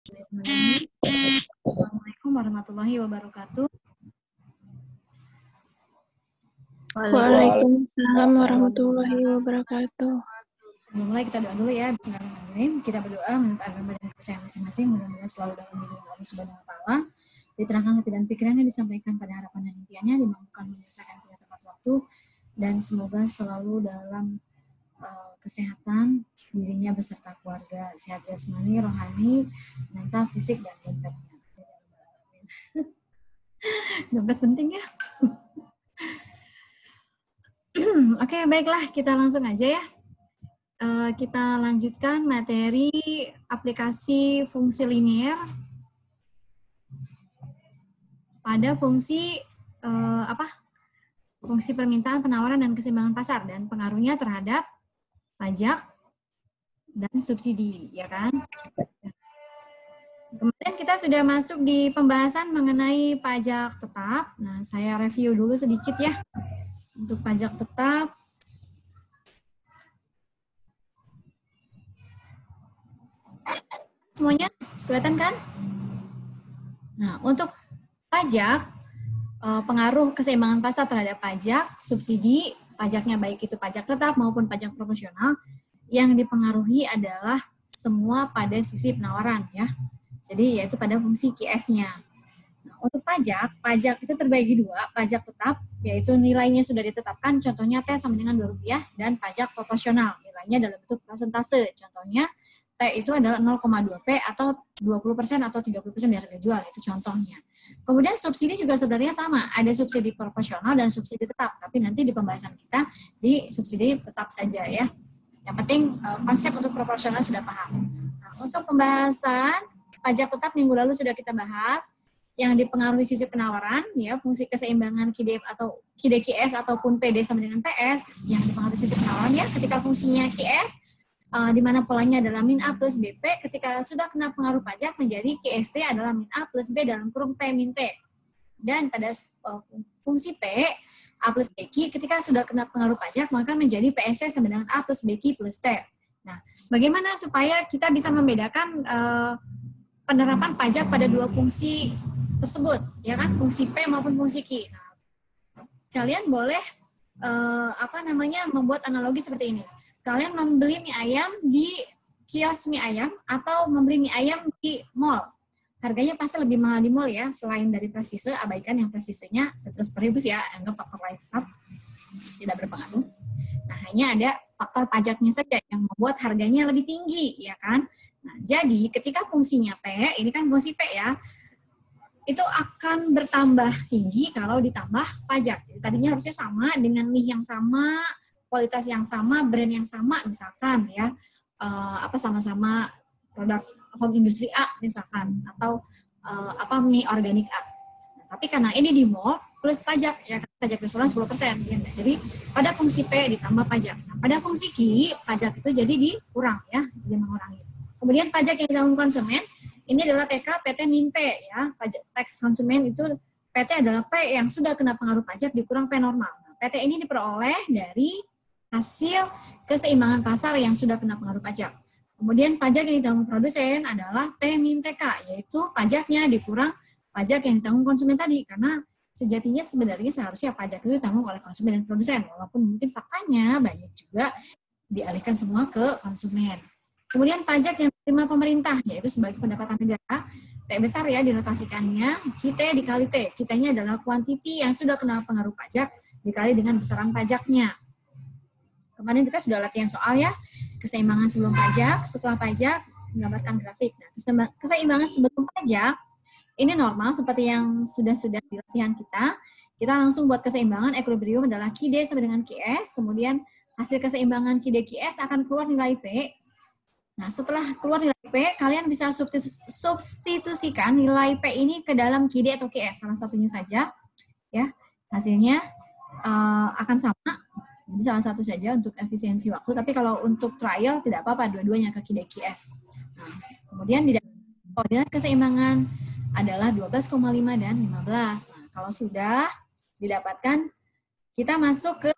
Assalamualaikum warahmatullahi wabarakatuh. Waalaikumsalam warahmatullahi wabarakatuh. Mulai kita doa dulu ya. Bismillahirrahmanirrahim. Kita berdoa minta agama dan kepercayaan masing-masing. Mudah-mudahan selalu dalam lindungan Allah Subhanahu wa Ta'ala. Diterangkan hati dan pikirannya, disampaikan pada harapan dan impiannya, dimampukan menyelesaikan pada tepat waktu, dan semoga selalu dalam kesehatan dirinya beserta keluarga, sehat jasmani, rohani, mental, fisik, dan dompetnya. Dompet penting ya. Oke, baiklah, kita langsung aja ya. Kita lanjutkan materi aplikasi fungsi linier pada fungsi fungsi permintaan, penawaran, dan keseimbangan pasar dan pengaruhnya terhadap pajak dan subsidi, ya kan? Kemudian kita sudah masuk di pembahasan mengenai pajak tetap. Nah, saya review dulu sedikit ya untuk pajak tetap. Semuanya kelihatan kan? Nah, untuk pajak, pengaruh keseimbangan pasar terhadap pajak, subsidi, pajaknya baik itu pajak tetap maupun pajak proporsional, yang dipengaruhi adalah semua pada sisi penawaran ya. Jadi yaitu pada fungsi QS-nya. Nah, untuk pajak itu terbagi dua, pajak tetap, yaitu nilainya sudah ditetapkan, contohnya T sama dengan Rp2, dan pajak proporsional, nilainya dalam bentuk persentase, contohnya T itu adalah 0,2P atau 20% atau 30% dari harga jual, itu contohnya. Kemudian subsidi juga sebenarnya sama, ada subsidi proporsional dan subsidi tetap, tapi nanti di pembahasan kita di subsidi tetap saja ya. Yang penting konsep untuk proporsional sudah paham. Nah, untuk pembahasan pajak tetap minggu lalu sudah kita bahas, yang dipengaruhi sisi penawaran, ya fungsi keseimbangan KID atau KID QS ataupun PD sama dengan PS, yang dipengaruhi sisi penawaran ya, ketika fungsinya QS, di mana polanya adalah min A plus BP, ketika sudah kena pengaruh pajak menjadi QST adalah min A plus B dalam kurung P min T. Dan pada fungsi P, A plus BQ, ketika sudah kena pengaruh pajak maka menjadi PSC sama dengan A plus BQ plus T. Nah, bagaimana supaya kita bisa membedakan penerapan pajak pada dua fungsi tersebut, ya kan, fungsi P maupun fungsi Q. Nah, kalian boleh membuat analogi seperti ini. Kalian membeli mie ayam di kios mie ayam atau membeli mie ayam di mall. Harganya pasti lebih mahal di mall ya, selain dari presise, abaikan yang presisenya 100.000 ya, anggap faktor lain tetap tidak berpengaruh. Nah, hanya ada faktor pajaknya saja yang membuat harganya lebih tinggi, ya kan? Nah, jadi ketika fungsinya P, ini kan fungsi P ya, itu akan bertambah tinggi kalau ditambah pajak. Jadi, tadinya harusnya sama dengan mie yang sama, kualitas yang sama, brand yang sama, misalkan ya, sama-sama produk home industry A misalkan, atau mie organik A. Nah, tapi karena ini di mall plus pajak, ya pajak restoran 10%, ya. Jadi pada fungsi P ditambah pajak. Nah, pada fungsi Q pajak itu jadi dikurang ya, jadi mengurangi. Kemudian pajak yang ditanggung konsumen ini adalah TK, PT, min P ya. Pajak tax konsumen itu PT adalah P yang sudah kena pengaruh pajak dikurang P normal. Nah, PT ini diperoleh dari hasil keseimbangan pasar yang sudah kena pengaruh pajak. Kemudian pajak yang ditanggung produsen adalah T min TK, yaitu pajaknya dikurang pajak yang ditanggung konsumen tadi, karena sejatinya sebenarnya seharusnya pajak itu ditanggung oleh konsumen dan produsen, walaupun mungkin faktanya banyak juga dialihkan semua ke konsumen. Kemudian pajak yang diterima pemerintah, yaitu sebagai pendapatan negara, T besar ya dinotasikannya, kita dikali T. Kitanya adalah kuantiti yang sudah kena pengaruh pajak dikali dengan besaran pajaknya. Kemarin kita sudah latihan soal ya, keseimbangan sebelum pajak, setelah pajak, menggambarkan grafik. Nah, keseimbangan sebelum pajak, ini normal seperti yang sudah di latihan kita. Kita langsung buat keseimbangan, equilibrium adalah QD sama dengan QS, kemudian hasil keseimbangan QD QS akan keluar nilai P. Nah, setelah keluar nilai P, kalian bisa substitusikan nilai P ini ke dalam QD atau QS, salah satunya saja. Ya, hasilnya akan sama. Jadi salah satu saja untuk efisiensi waktu, tapi kalau untuk trial tidak apa-apa, dua-duanya ke QD QS. Nah, kemudian di dalam koordinat keseimbangan adalah 12,5 dan 15. Nah, kalau sudah didapatkan, kita masuk ke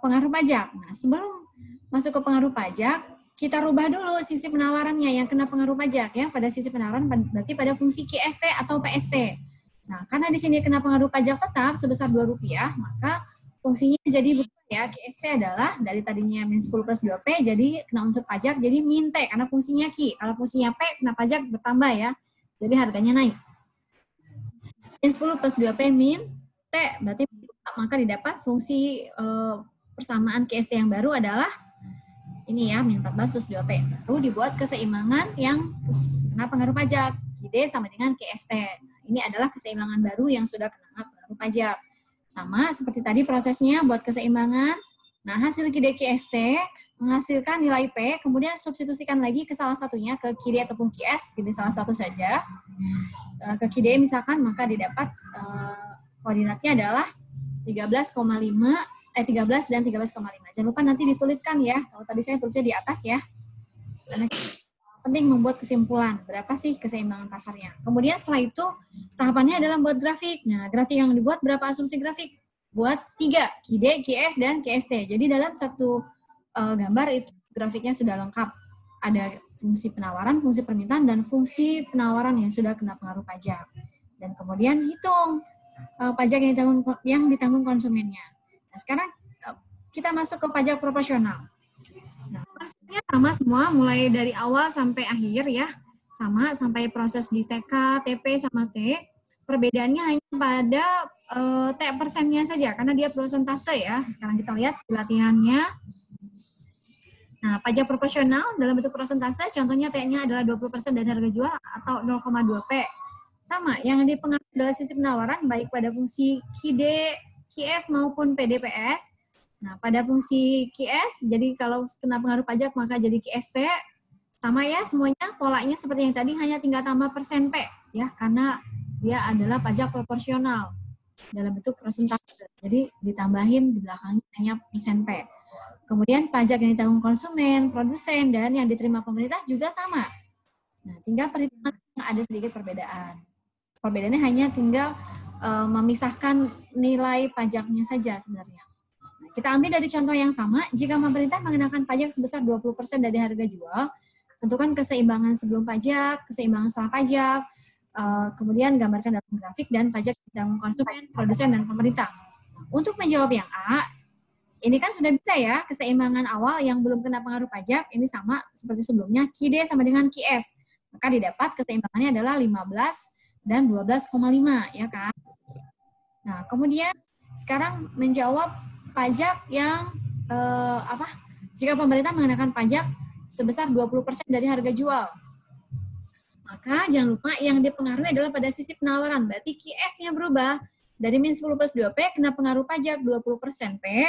pengaruh pajak. Nah, sebelum masuk ke pengaruh pajak, kita rubah dulu sisi penawarannya yang kena pengaruh pajak ya. Pada sisi penawaran berarti pada fungsi QST atau PST. Nah, karena di sini kena pengaruh pajak tetap sebesar Rp2, maka fungsinya jadi berubah ya. QST adalah dari tadinya min 10 plus 2P jadi kena unsur pajak jadi min T karena fungsinya Q. Kalau fungsinya P kena pajak bertambah ya. Jadi harganya naik. Min 10 plus 2P min T berarti maka didapat fungsi persamaan QST yang baru adalah ini ya, min 14 plus 2P. Baru dibuat keseimbangan yang kena pengaruh pajak. ID sama dengan QST. Ini adalah keseimbangan baru yang sudah kena pengaruh pajak. Sama seperti tadi prosesnya buat keseimbangan. Nah, hasil KID QST menghasilkan nilai P, kemudian substitusikan lagi ke salah satunya, ke KID ataupun QS, pilih salah satu saja. Ke KID misalkan, maka didapat koordinatnya adalah 13,5 13 dan 13,5. Jangan lupa nanti dituliskan ya. Kalau tadi saya tulisnya di atas ya. Karena penting membuat kesimpulan. Berapa sih keseimbangan pasarnya. Kemudian setelah itu tahapannya adalah buat grafik. Nah, grafik yang dibuat berapa asumsi grafik? Buat 3. KID, QS, dan QST. Jadi dalam satu gambar itu grafiknya sudah lengkap. Ada fungsi penawaran, fungsi permintaan, dan fungsi penawaran yang sudah kena pengaruh pajak. Dan kemudian hitung pajak yang ditanggung konsumennya. Nah, sekarang kita masuk ke pajak proporsional. Nah, prosesnya sama semua, mulai dari awal sampai akhir ya. Sama, sampai proses di TK, TP, sama T. Perbedaannya hanya pada T persennya saja, karena dia persentase ya. Sekarang kita lihat di latihannya. Nah, pajak proporsional dalam bentuk persentase, contohnya T-nya adalah 20% dari harga jual atau 0,2P. Sama, yang dipengaruhi adalah sisi penawaran, baik pada fungsi KID, QS maupun PDPS. Nah, pada fungsi QS, jadi kalau kena pengaruh pajak maka jadi QST. Sama ya semuanya, polanya seperti yang tadi, hanya tinggal tambah persen P. Ya, karena dia adalah pajak proporsional dalam bentuk persentase. Jadi ditambahin di belakangnya hanya persen P. Kemudian pajak yang ditanggung konsumen, produsen, dan yang diterima pemerintah juga sama. Nah, tinggal perhitungan ada sedikit perbedaan. Perbedaannya hanya tinggal memisahkan nilai pajaknya saja sebenarnya. Nah, kita ambil dari contoh yang sama, jika pemerintah mengenakan pajak sebesar 20% dari harga jual, tentukan keseimbangan sebelum pajak, keseimbangan setelah pajak, kemudian gambarkan dalam grafik, dan pajak ditanggung konsumen, produsen, dan pemerintah. Untuk menjawab yang A, ini kan sudah bisa ya, keseimbangan awal yang belum kena pengaruh pajak, ini sama seperti sebelumnya, QD sama dengan QS. Maka didapat keseimbangannya adalah 15 dan 12,5 ya kan. Nah, kemudian sekarang menjawab pajak yang jika pemerintah mengenakan pajak sebesar 20% dari harga jual. Maka jangan lupa yang dipengaruhi adalah pada sisi penawaran. Berarti QS-nya berubah dari min 10 plus 2P kena pengaruh pajak 20% P.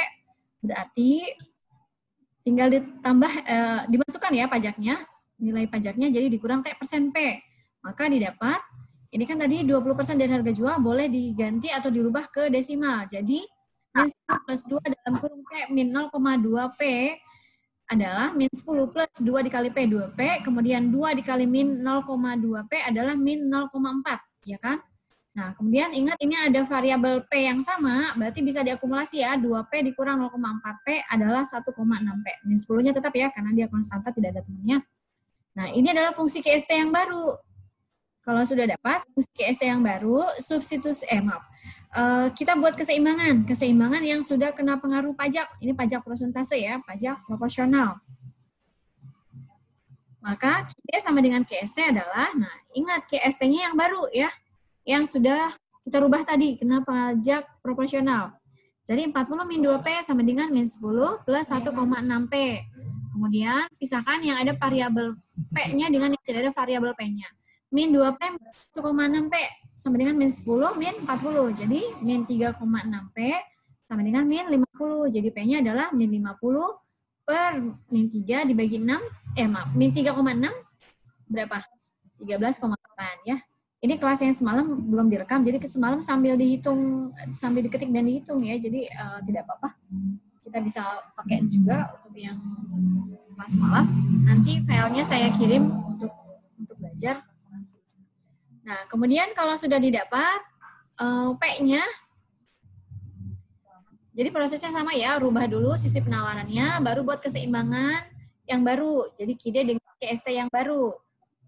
Berarti tinggal ditambah dimasukkan ya pajaknya, nilai pajaknya jadi dikurang T persen P. Maka didapat ini kan tadi 20% dari harga jual boleh diganti atau dirubah ke desimal. Jadi, min 10 plus 2 dalam kurung P min 0,2P adalah min 10 plus 2 dikali P, 2P. Kemudian 2 dikali min 0,2P adalah min 0,4. Ya kan? Nah, kemudian ingat ini ada variabel P yang sama, berarti bisa diakumulasi ya. 2P dikurang 0,4P adalah 1,6P. Min 10-nya tetap ya, karena dia konstanta, tidak ada temannya. Nah, ini adalah fungsi QST yang baru. Kalau sudah dapat fungsi QST yang baru, substitusi kita buat keseimbangan yang sudah kena pengaruh pajak. Ini pajak persentase ya, pajak proporsional. Maka QD sama dengan QST adalah, nah ingat QST-nya yang baru ya, yang sudah kita rubah tadi, kena pajak proporsional. Jadi 40 min 2P sama dengan min 10 plus 1,6P. Kemudian pisahkan yang ada variabel P-nya dengan yang tidak ada variabel P-nya. Min 2P 1,6P sama dengan min 10 min 40. Jadi min 3,6P sama dengan min 50. Jadi P-nya adalah min 50 per min 3 dibagi 6. Min 3,6 berapa? 13,8 ya. Ini kelas yang semalam belum direkam, jadi semalam sambil dihitung, sambil diketik dan dihitung ya. Jadi tidak apa-apa. Kita bisa pakai juga untuk yang kelas malam. Nanti filenya saya kirim untuk belajar. Nah, kemudian kalau sudah didapat P-nya, jadi prosesnya sama ya, rubah dulu sisi penawarannya, baru buat keseimbangan yang baru. Jadi KIDE dengan QST yang baru.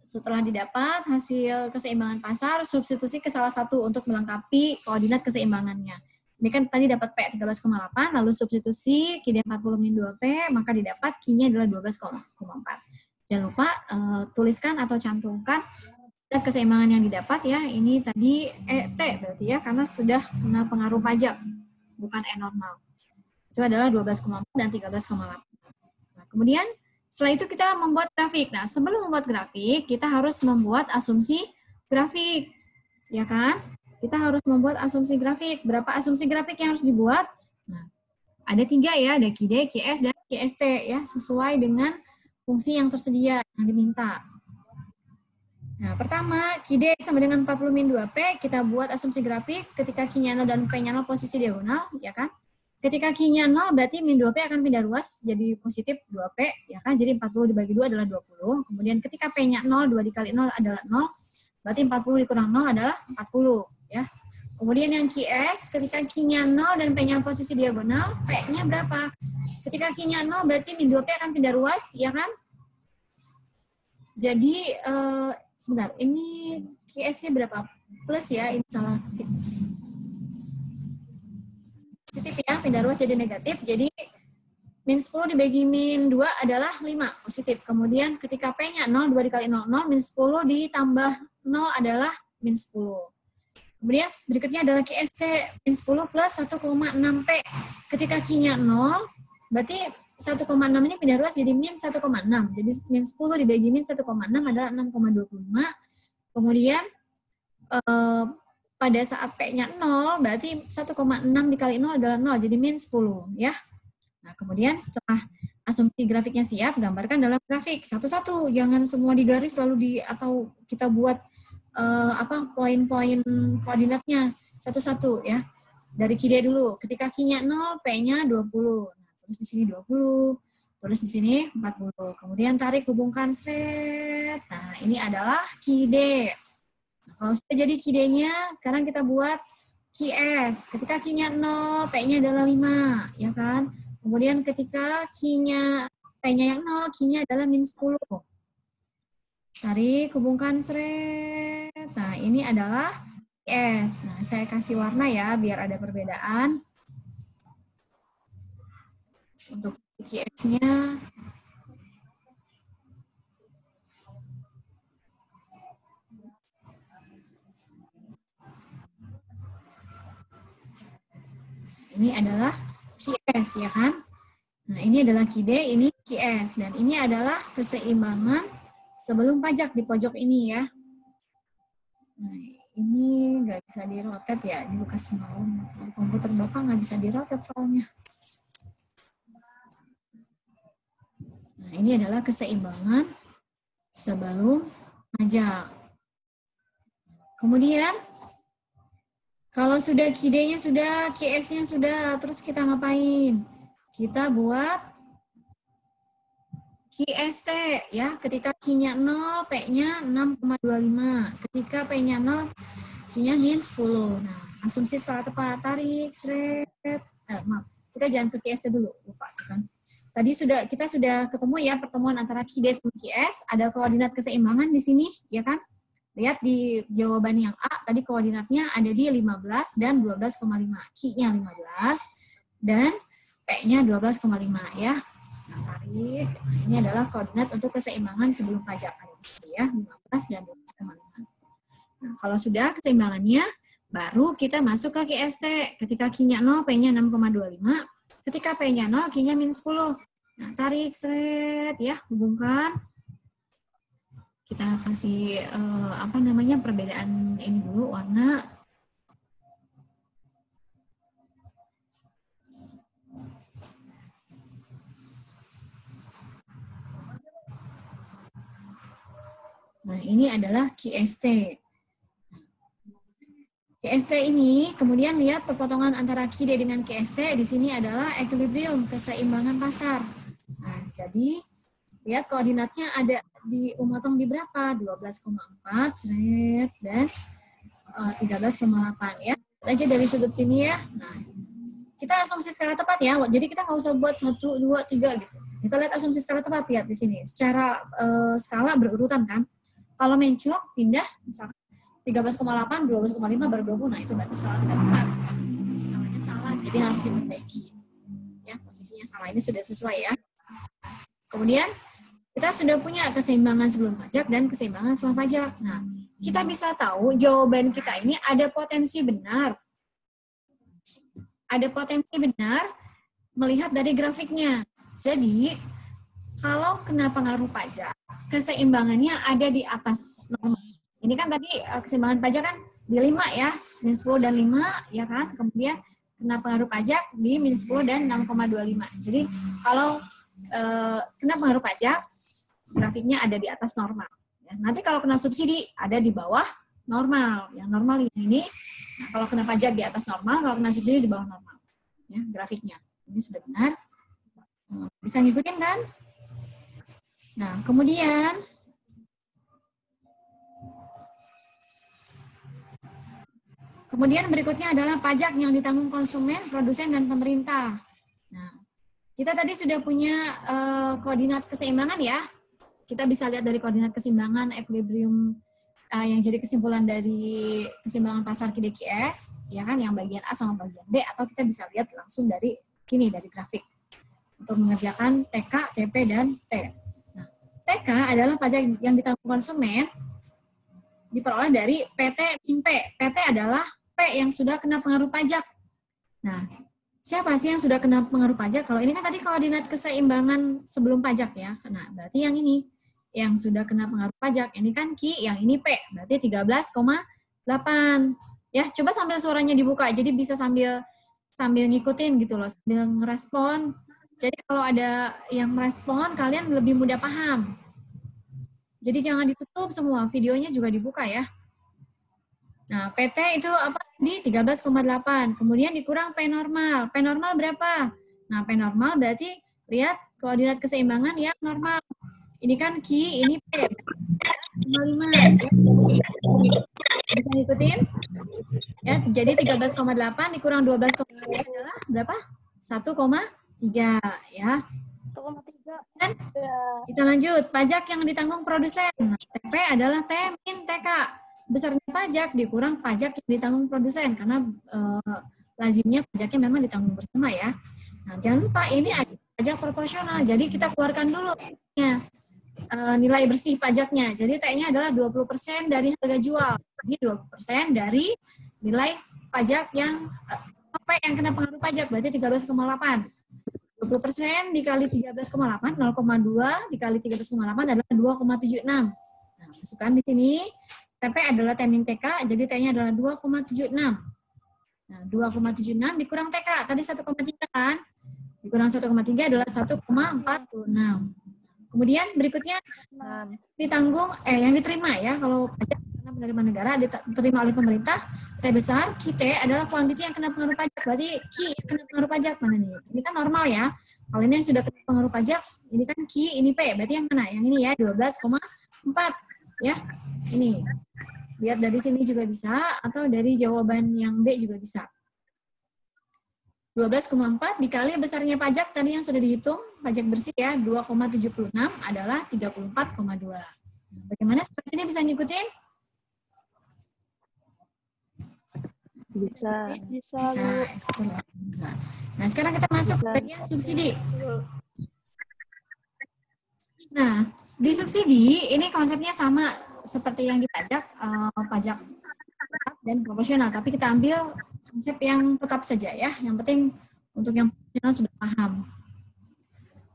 Setelah didapat hasil keseimbangan pasar, substitusi ke salah satu untuk melengkapi koordinat keseimbangannya. Ini kan tadi dapat P 13,8, lalu substitusi KIDE 40-2P, maka didapat Q-nya adalah 12,4. Jangan lupa tuliskan atau cantumkan keseimbangan yang didapat ya. Ini tadi T berarti ya, karena sudah kena pengaruh pajak, bukan E normal. Itu adalah 12,4 dan 13,8. Nah, kemudian setelah itu kita membuat grafik. Nah, sebelum membuat grafik, kita harus membuat asumsi grafik. Ya kan? Kita harus membuat asumsi grafik. Berapa asumsi grafik yang harus dibuat? Nah, ada 3 ya, ada KIDE, QS, dan QST ya, sesuai dengan fungsi yang tersedia yang diminta. Nah, pertama, KIDE sama dengan 40-2P, kita buat asumsi grafik ketika Q-nya 0 dan P-nya 0 posisi diagonal, ya kan? Ketika Q-nya 0, berarti min 2P akan pindah ruas, jadi positif 2P, ya kan? Jadi 40 dibagi 2 adalah 20. Kemudian ketika P-nya 0, 2 dikali 0 adalah 0, berarti 40 dikurang 0 adalah 40, ya. Kemudian yang QS, ketika Q-nya 0 dan P-nya posisi diagonal, P-nya berapa? Ketika Q-nya 0, berarti min 2P akan pindah ruas, ya kan? Jadi, sebentar, ini QS-nya berapa? Plus ya, ini salah. Positif ya, pindah ruas jadi negatif, jadi min 10 dibagi min 2 adalah 5, positif. Kemudian ketika P-nya 0, 2 dikali 0, 0, min 10 ditambah 0 adalah min 10. Kemudian berikutnya adalah QST, min 10 plus 1,6P. Ketika Q-nya 0, berarti 1,6 ini pindah ruas jadi min 1,6. Jadi min 10 dibagi min 1,6 adalah 6,25. Kemudian pada saat P-nya 0, berarti 1,6 dikali 0 adalah 0, jadi min 10, ya. Nah, kemudian setelah asumsi grafiknya siap, gambarkan dalam grafik satu-satu, jangan semua digaris lalu atau kita buat poin-poin koordinatnya satu-satu ya. Dari KIDE dulu, ketika Q-nya 0, P-nya 20. Nah, terus di sini 20, terus di sini 40. Kemudian tarik hubungkan seret. Nah, ini adalah KIDE. Kalau sudah jadi KIDE-nya, sekarang kita buat QS. Ketika Q-nya 0, P-nya adalah 5, ya kan? Kemudian ketika P-nya yang 0, Q-nya adalah min 10. Tarik, hubungkan seret. Nah, ini adalah QS. Nah, saya kasih warna ya, biar ada perbedaan. Untuk QS-nya, ini adalah QS ya kan. Nah, ini adalah KIDE, ini QS. Dan ini adalah keseimbangan sebelum pajak di pojok ini ya. Nah, ini nggak bisa di-rotate ya, ini bukan semalam. Komputer Bapak nggak bisa di-rotate soalnya. Nah, ini adalah keseimbangan sebelum pajak. Kemudian, kalau sudah KIDE-nya sudah, QS-nya sudah, terus kita ngapain? Kita buat QST ya, ketika Q-nya 0, P-nya 6,25. Ketika P-nya 0, Q-nya min 10. Nah, asumsi skala tepat, tarik, seret. Maaf, kita jangan ke QST dulu, lupa kan. Tadi kita sudah ketemu ya pertemuan antara KIDE sama QS, ada koordinat keseimbangan di sini, ya kan? Lihat di jawaban yang A, tadi koordinatnya ada di 15 dan 12,5. Q-nya 15 dan P-nya 12,5 ya. Nah, tarik. Nah, ini adalah koordinat untuk keseimbangan sebelum pajak. Ya, 15 dan 12,5. Nah, kalau sudah keseimbangannya, baru kita masuk ke QST. Ketika Q-nya 0, P-nya 6,25. Ketika P-nya 0, Q-nya min 10. Nah, tarik, seret, ya, hubungkan. Kita kasih perbedaan ini dulu, warna. Nah, ini adalah QST. QST ini, kemudian lihat perpotongan antara KIDE dengan QST, di sini adalah equilibrium, keseimbangan pasar. Nah, jadi lihat koordinatnya ada dimotong di berapa? 12,4 dan 13,8 ya. Lihat aja dari sudut sini ya. Nah, kita asumsi skala tepat ya. Jadi kita nggak usah buat 1, 2, 3 gitu. Kita lihat asumsi skala tepat, lihat di sini. Secara skala berurutan kan. Kalau menclok pindah misalkan 13,8, 12,5 baru 20. Nah, itu berarti skala tidak tepat. Skalanya salah, jadi harus diperbaiki. Ya, posisinya salah, ini sudah sesuai ya. Kemudian kita sudah punya keseimbangan sebelum pajak dan keseimbangan setelah pajak. Nah, kita bisa tahu jawaban kita ini ada potensi benar. Ada potensi benar melihat dari grafiknya. Jadi, kalau kena pengaruh pajak, keseimbangannya ada di atas normal. Ini kan tadi keseimbangan pajak kan di 5 ya, minus 10 dan 5 ya kan. Kemudian kena pengaruh pajak di minus 10 dan 6,25. Jadi, kalau kena pengaruh pajak, grafiknya ada di atas normal. Ya, nanti kalau kena subsidi ada di bawah normal. Yang normal ini. Nah, kalau kena pajak di atas normal, kalau kena subsidi di bawah normal. Ya, grafiknya. Ini sudah benar. Bisa ngikutin kan? Nah, kemudian berikutnya adalah pajak yang ditanggung konsumen, produsen, dan pemerintah. Nah, kita tadi sudah punya koordinat keseimbangan ya. Kita bisa lihat dari koordinat keseimbangan, equilibrium yang jadi kesimpulan dari keseimbangan pasar QDQS, ya kan, yang bagian A sama bagian B, atau kita bisa lihat langsung dari sini, dari grafik. Untuk mengerjakan TK, TP, dan T. Nah, TK adalah pajak yang ditanggung konsumen, diperoleh dari PT min P. PT adalah P yang sudah kena pengaruh pajak. Nah, siapa sih yang sudah kena pengaruh pajak? Kalau ini kan tadi koordinat keseimbangan sebelum pajak ya. Nah, berarti yang ini yang sudah kena pengaruh pajak. Ini kan Q, yang ini P. Berarti 13,8. Ya, coba sambil suaranya dibuka. Jadi bisa sambil ngikutin gitu loh, sambil ngerespon. Jadi kalau ada yang merespon, kalian lebih mudah paham. Jadi jangan ditutup semua, videonya juga dibuka ya. Nah, PT itu apa? Di 13,8. Kemudian dikurang P normal. P normal berapa? Nah, P normal berarti lihat koordinat keseimbangan yang normal. Ini kan Q, ini P. 13,5. Ya. Bisa ngikutin? Ya, jadi 13,8 dikurang 12,8 adalah berapa? 1,3 ya. 1,3. Dan kita lanjut, pajak yang ditanggung produsen. Nah, TP adalah T min TK. Besarnya pajak dikurang pajak yang ditanggung produsen, karena lazimnya pajaknya memang ditanggung bersama ya. Nah, jangan lupa ini ada pajak proporsional, jadi kita keluarkan dulu nilai bersih pajaknya. Jadi T-nya adalah 20% dari harga jual. Jadi 20% dari nilai pajak yang yang kena pengaruh pajak, berarti 13,8. 20% dikali 13,8, 0,2 dikali 13,8 adalah 2,76. Nah, masukkan di sini. TP adalah T min TK, jadi T-nya adalah 2,76. Nah, 2,76 dikurang TK, tadi 1,3 kan? Dikurang 1,3 adalah 1,46. Kemudian berikutnya ditanggung, yang diterima ya, kalau pajak karena penerimaan negara diterima oleh pemerintah, T besar, QT adalah kuantiti yang kena pengaruh pajak, berarti Q yang kena pengaruh pajak, mana nih? Ini kan normal ya, kalau ini yang sudah kena pengaruh pajak, ini kan Q, ini P, berarti yang kena, yang ini ya, 12,4 ya, ini. Lihat dari sini juga bisa, atau dari jawaban yang B juga bisa. 12,4 dikali besarnya pajak tadi yang sudah dihitung, pajak bersih ya, 2,76 adalah 34,2. Bagaimana sini bisa ngikutin? Bisa. Nah, sekarang kita masuk ke bagian subsidi. Nah, di subsidi ini konsepnya sama seperti yang di pajak, pajak tetap dan proporsional, tapi kita ambil konsep yang tetap saja ya. Yang penting untuk yang proporsional sudah paham.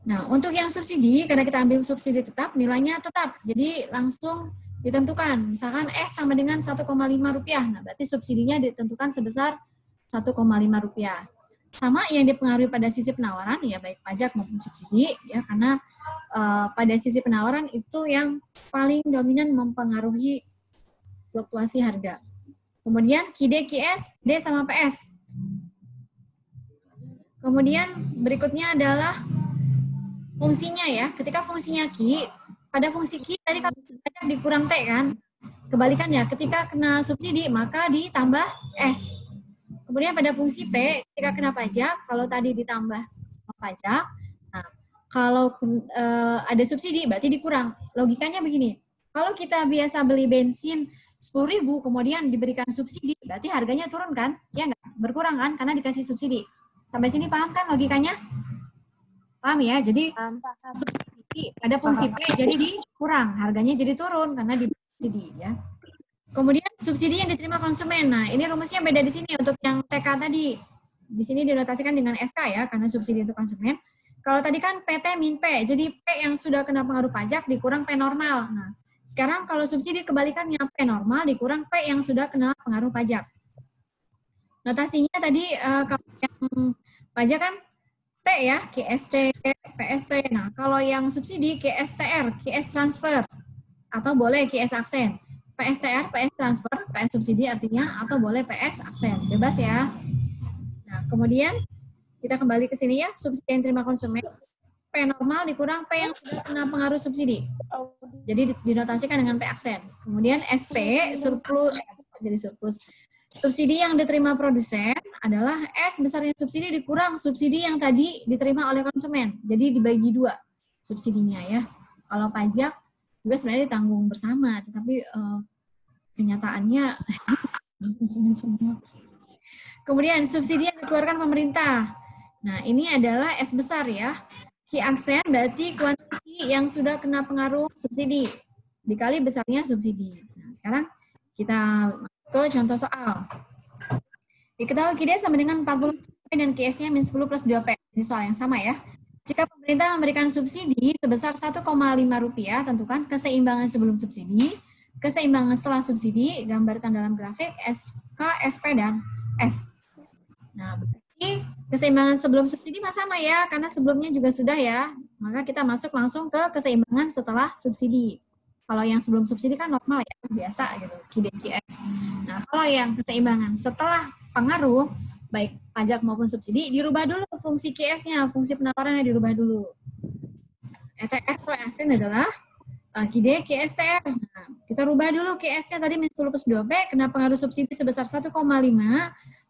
Nah, untuk yang subsidi, karena kita ambil subsidi tetap, nilainya tetap. Jadi langsung ditentukan. Misalkan S sama dengan 1,5 rupiah. Nah, berarti subsidinya ditentukan sebesar 1,5 rupiah. Sama yang dipengaruhi pada sisi penawaran, ya baik pajak maupun subsidi, ya karena pada sisi penawaran itu yang paling dominan mempengaruhi fluktuasi harga. Kemudian QD, QS, D sama PS. Kemudian berikutnya adalah fungsinya ya. Ketika fungsinya Q, pada fungsi Q tadi kalau pajak dikurang T kan. Kebalikannya, ketika kena subsidi maka ditambah S. Kemudian pada fungsi P, ketika kena pajak, kalau tadi ditambah sama pajak, nah Kalau ada subsidi berarti dikurang. Logikanya begini, kalau kita biasa beli bensin 10.000 kemudian diberikan subsidi, berarti harganya turun kan? Ya nggak? Berkurang kan? Karena dikasih subsidi. Sampai sini paham kan logikanya? Paham ya? Jadi subsidi ada fungsi P jadi dikurang, harganya jadi turun karena disubsidi ya. Kemudian subsidi yang diterima konsumen. Nah, ini rumusnya beda di sini untuk yang TK tadi. Di sini dinotasikan dengan SK ya, karena subsidi untuk konsumen. Kalau tadi kan PT min P, jadi P yang sudah kena pengaruh pajak dikurang P normal. Nah, sekarang kalau subsidi kebalikannya P normal dikurang P yang sudah kena pengaruh pajak. Notasinya tadi kalau yang pajak kan T ya, KST, PST. Nah, kalau yang subsidi KSTR, KS transfer, atau boleh KS aksen. PSTR, PS transfer, PS subsidi artinya, atau boleh PS aksen. Bebas ya. Nah, kemudian kita kembali ke sini ya, subsidi yang diterima konsumen, P normal dikurang P yang sudah kena pengaruh subsidi. Jadi dinotasikan dengan P aksen. Kemudian SP, surplus, jadi surplus. Subsidi yang diterima produsen adalah S besarnya subsidi dikurang subsidi yang tadi diterima oleh konsumen. Jadi dibagi dua subsidinya ya. Kalau pajak juga sebenarnya ditanggung bersama, tetapi kenyataannya kemudian subsidi yang dikeluarkan pemerintah. Nah, ini adalah S besar ya. Q aksen berarti kuantiti yang sudah kena pengaruh subsidi dikali besarnya subsidi. Nah, sekarang kita ke contoh soal. Diketahui QD sama dengan 40 dan QS-nya min 10 plus 2P. Ini soal yang sama ya. Jika pemerintah memberikan subsidi sebesar 1,5 rupiah, tentukan keseimbangan sebelum subsidi, keseimbangan setelah subsidi, gambarkan dalam grafik SK, SP, dan S. Nah, berarti keseimbangan sebelum subsidi sama ya, karena sebelumnya juga sudah ya. Maka kita masuk langsung ke keseimbangan setelah subsidi. Kalau yang sebelum subsidi kan normal ya, biasa gitu, QDQS. Nah, kalau yang keseimbangan setelah pengaruh, baik pajak maupun subsidi, dirubah dulu fungsi QS-nya, fungsi penawarannya dirubah dulu. ETR atau aksen adalah QD QSTR. Nah, kita rubah dulu QS-nya tadi min 10 plus 2P, kena pengaruh subsidi sebesar 1,5,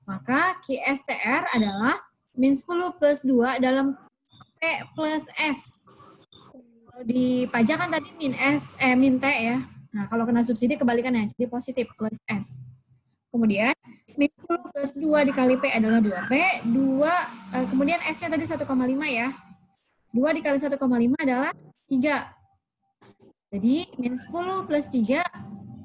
maka QSTR adalah min 10 plus 2 dalam P plus S. Di pajak kan tadi min T ya. Nah, kalau kena subsidi kebalikannya, jadi positif plus S. Kemudian min 10 plus 2 dikali P adalah 2P, 2 kemudian S-nya tadi 1,5 ya. 2 dikali 1,5 adalah 3. Jadi min 10 plus 3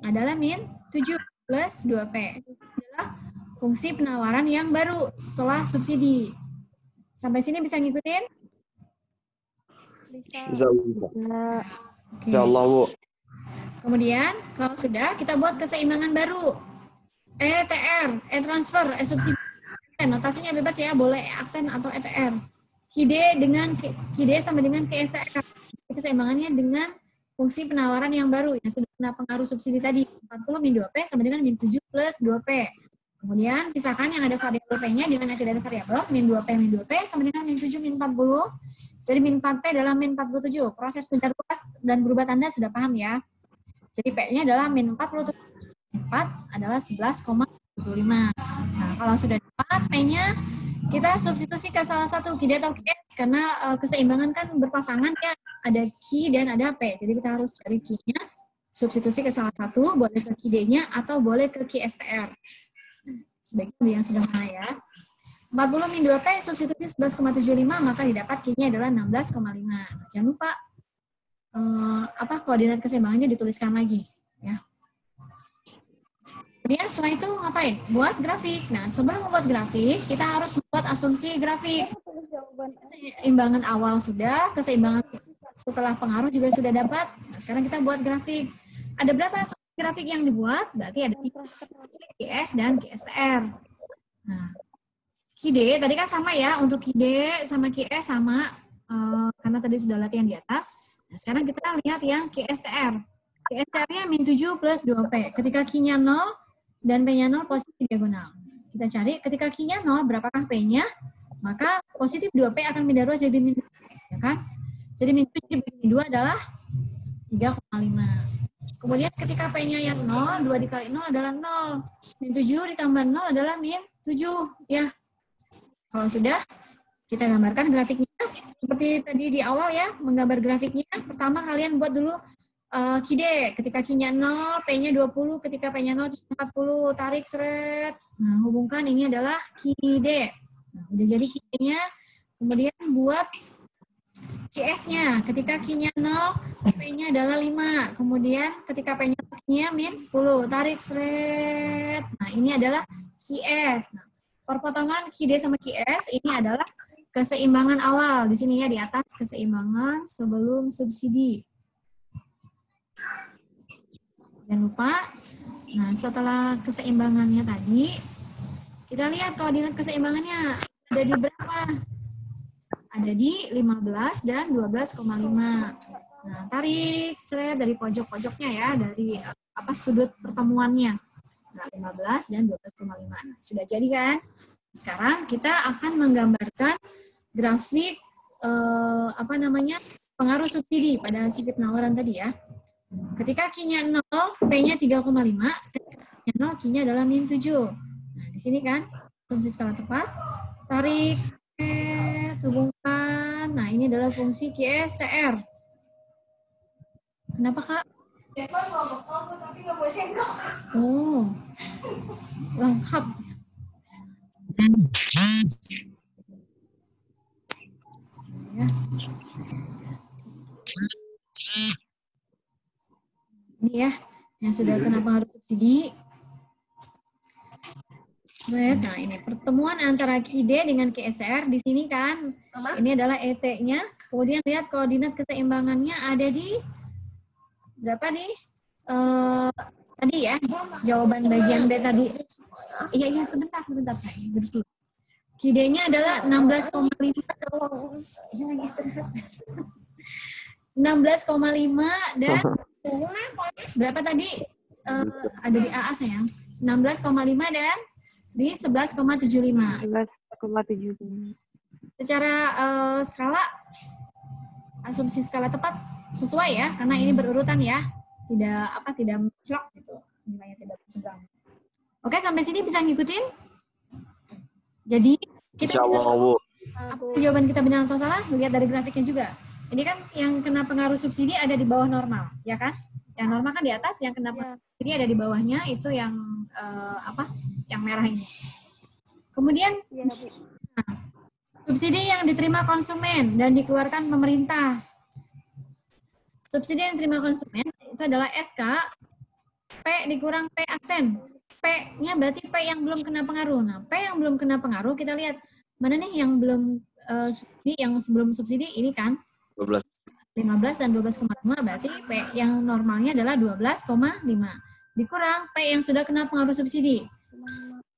adalah min 7 plus 2P. Itu adalah fungsi penawaran yang baru setelah subsidi. Sampai sini bisa ngikutin? Bisa. Okay. Ya Allah, Bu. Kemudian, kalau sudah, kita buat keseimbangan baru. ETR, E-transfer, E-subsidi. Notasinya bebas ya, boleh E-aksen atau ETR. QD sama dengan QSTR. Keseimbangannya dengan fungsi penawaran yang baru, yang sudah kena pengaruh subsidi tadi. 40 min 2P sama dengan min 7 plus 2P. Kemudian, pisahkan yang ada variabel P-nya dengan yang tidak ada variabel, min 2P, min 2P, sama dengan min 7, min 40. Jadi min 4P adalah min 47. Proses pindah ruas dan berubah tanda sudah paham ya. Jadi P-nya adalah min 47. 4 adalah 11,75. Nah, kalau sudah dapat P-nya, kita substitusi ke salah satu QD atau QS, karena keseimbangan kan berpasangan ya, ada Q dan ada P. Jadi kita harus cari Q-nya, substitusi ke salah satu, boleh ke QD-nya atau boleh ke QSTR. Sebaiknya yang sederhana ya. 40 min 2P substitusi 11,75, maka didapat Q-nya adalah 16,5. Jangan lupa koordinat keseimbangannya dituliskan lagi ya. Kemudian setelah itu ngapain? Buat grafik. Nah, sebelum membuat grafik, kita harus membuat asumsi grafik. Keseimbangan awal sudah, keseimbangan setelah pengaruh juga sudah dapat. Nah, sekarang kita buat grafik. Ada berapa asumsi grafik yang dibuat? Berarti ada QS dan QSTR. Nah, QD tadi kan sama ya, untuk QD sama QS sama, karena tadi sudah latihan di atas. Nah, sekarang kita lihat yang QSTR. QSTR-nya min 7 plus 2P. Ketika Q-nya 0, dan P-nya 0 positif diagonal. Kita cari ketika Q-nya 0, berapakah P-nya? Maka positif 2P akan pindah ruas jadi min 2P. Ya kan? Jadi min 7 dibagi 2 adalah 3,5. Kemudian ketika P-nya yang 0, 2 dikali 0 adalah 0. Min 7 ditambah 0 adalah min 7. Ya. Kalau sudah, Kita gambarkan grafiknya seperti tadi di awal ya, menggambar grafiknya. Pertama kalian buat dulu Q-D, ketika Q-nya 0, P-nya 20, ketika P-nya 0, 40, tarik seret. Nah, hubungkan ini adalah Q-D. Nah, udah jadi Q-D-nya, kemudian buat QS-nya, ketika Q-nya 0, P-nya adalah 5, kemudian ketika P-nya min 10, tarik seret. Nah, ini adalah QS. Nah, perpotongan Q-D sama QS ini adalah keseimbangan awal. Di sini ya, di atas keseimbangan sebelum subsidi. Jangan lupa. Nah, setelah keseimbangannya tadi, kita lihat koordinat keseimbangannya ada di berapa? Ada di 15 dan 12,5. Nah, tarik seret dari pojok-pojoknya ya, dari sudut pertemuannya. Nah, 15 dan 12,5. Nah, sudah jadi kan? Sekarang kita akan menggambarkan grafik pengaruh subsidi pada sisi penawaran tadi ya. Ketika Q-nya 0, P-nya 3,5, ketika Q-nya 0, Q-nya adalah min 7. Nah, di sini kan, fungsi skala tepat, tarik, hubungkan. Nah, ini adalah fungsi QSTR. Kenapa, Kak? Tapi nggak boleh sendok. Oh, lengkap. Yes. Ini ya, yang sudah kena pengaruh subsidi. Nah, ini pertemuan antara Q-D dengan QSR di sini kan. Ini adalah ET-nya. Kemudian lihat koordinat keseimbangannya ada di berapa nih? Tadi ya, jawaban bagian B tadi. Iya, sebentar saya. Q-D-nya adalah 16,5. Iya, lagi istirahat. 16,5 dan berapa tadi? Ada di AA sayang. 16,5 dan di 11,75. 11,75. Secara skala, asumsi skala tepat sesuai ya, karena ini berurutan ya, tidak mencolok gitu, nilainya tidak berseberangan. Oke, sampai sini bisa ngikutin? Jadi kita bisa apa jawaban kita benar atau salah, lihat dari grafiknya juga. Ini kan yang kena pengaruh subsidi ada di bawah normal, ya kan? Yang normal kan di atas, yang kena pengaruh subsidi ada di bawahnya, itu yang yang merah ini. Kemudian subsidi yang diterima konsumen dan dikeluarkan pemerintah. Subsidi yang diterima konsumen itu adalah SK, P dikurang P aksen. P-nya berarti P yang belum kena pengaruh. Nah, P yang belum kena pengaruh, kita lihat mana nih yang belum subsidi, yang sebelum subsidi ini kan 15 dan 12,5, berarti P yang normalnya adalah 12,5. Dikurang P yang sudah kena pengaruh subsidi.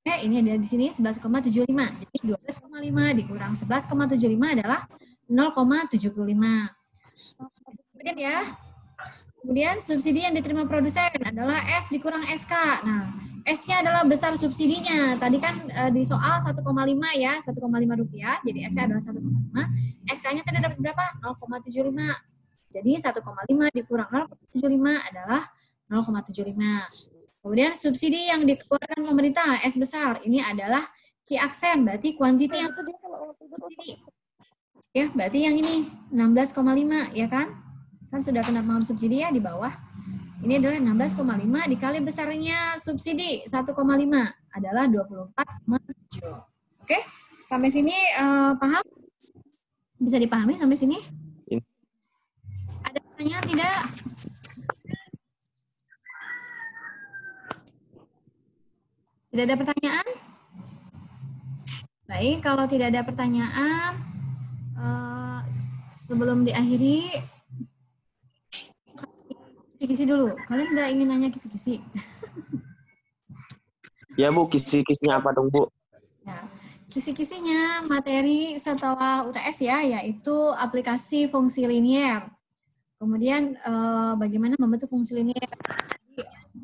P ini ada di sini 11,75. Jadi 12,5 dikurang 11,75 adalah 0,75. Kemudian ya. Kemudian subsidi yang diterima produsen adalah S dikurang SK. Nah, S-nya adalah besar subsidinya. Tadi kan di soal 1,5 ya, 1,5 rupiah. Jadi S-nya adalah 1,5. SK-nya tadi dapat berapa? 0,75. Jadi 1,5 dikurang 0,75 adalah 0,75. Kemudian subsidi yang dikeluarkan pemerintah, S besar. Ini adalah key aksen, berarti kuantiti yang subsidi. Ya, berarti yang ini 16,5 ya kan? Kan sudah kena pengaruh subsidi ya di bawah. Ini adalah 16,5 dikali besarnya subsidi 1,5 adalah 24,7. Oke, sampai sini paham? Bisa dipahami sampai sini? Ada pertanyaan tidak? Tidak ada pertanyaan? Baik, kalau tidak ada pertanyaan, sebelum diakhiri, kisi-kisi dulu. Kalian nggak ingin nanya kisi-kisi? Ya Bu, kisi-kisinya apa dong Bu? Ya, kisi-kisinya materi setelah UTS ya, yaitu aplikasi fungsi linier. Kemudian bagaimana membentuk fungsi linier.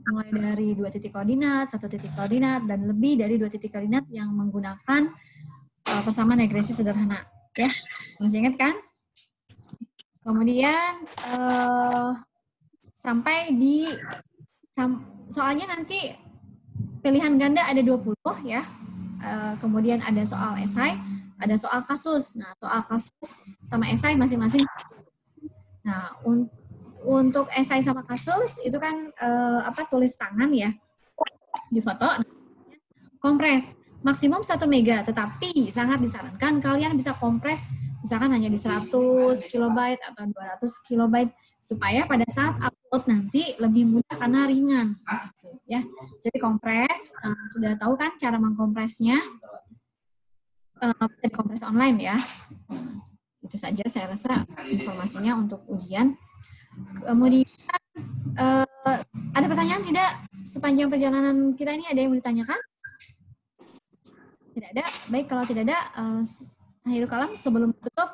Mulai dari 2 titik koordinat, 1 titik koordinat, dan lebih dari 2 titik koordinat yang menggunakan persamaan regresi sederhana. Ya, masih ingat kan? Kemudian sampai di soalnya nanti pilihan ganda ada 20 ya. Kemudian ada soal esai, ada soal kasus. Nah, soal kasus sama esai masing-masing. Nah, untuk esai sama kasus itu kan tulis tangan ya, di foto, kompres maksimum 1 mega, tetapi sangat disarankan kalian bisa kompres misalkan hanya di 100 kilobyte atau 200 kilobyte supaya pada saat upload nanti lebih mudah karena ringan gitu, ya. Jadi kompres, sudah tahu kan cara mengkompresnya, bisa dikompres online ya. Itu saja saya rasa informasinya untuk ujian. Kemudian ada pertanyaan tidak sepanjang perjalanan kita ini, ada yang mau ditanyakan? Tidak ada. Baik, kalau tidak ada, akhirul kalam, sebelum tutup,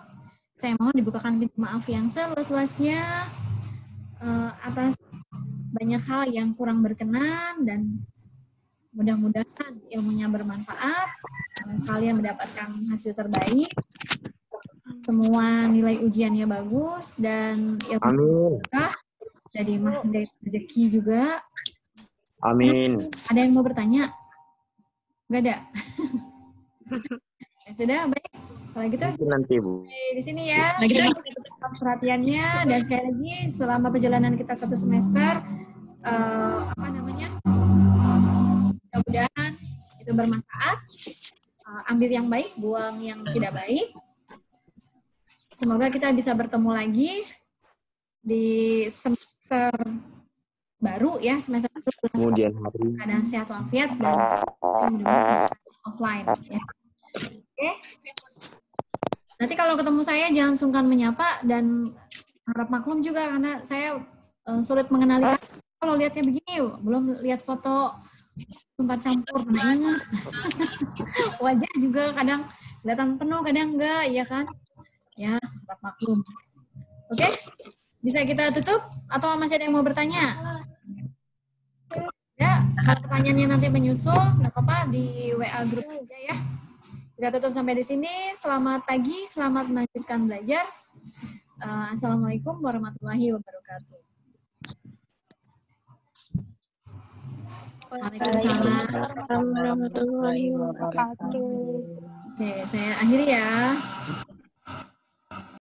saya mohon dibukakan pintu maaf yang seluas-luasnya atas banyak hal yang kurang berkenan, dan mudah-mudahan ilmunya bermanfaat, kalian mendapatkan hasil terbaik, semua nilai ujiannya bagus, dan ilmu jadi magnet rezeki juga. Amin. Ada yang mau bertanya? Nggak ada? Ya, sudah, baik. Kalau gitu, Nanti Bu. di sini ya. Atas perhatiannya, dan sekali lagi selama perjalanan kita 1 semester, mudah-mudahan itu bermanfaat. Ambil yang baik, buang yang tidak baik. Semoga kita bisa bertemu lagi di semester baru ya, semester Kemudian hari. keadaan sehat walafiat dan offline ya. Oke. Nanti kalau ketemu saya jangan sungkan menyapa, dan harap maklum juga karena saya sulit mengenali kalau lihatnya begini, belum lihat foto tempat campur. Nah, ingat. Wajah juga kadang kelihatan penuh, kadang enggak, ya kan? Ya, harap maklum. Oke? Bisa kita tutup atau masih ada yang mau bertanya? Ya, kalau pertanyaannya nanti menyusul, nggak apa-apa, di WA grup aja ya. Kita tutup sampai di sini. Selamat pagi, selamat melanjutkan belajar. Assalamualaikum warahmatullahi wabarakatuh. Waalaikumsalam warahmatullahi wabarakatuh. Oke, saya akhiri ya.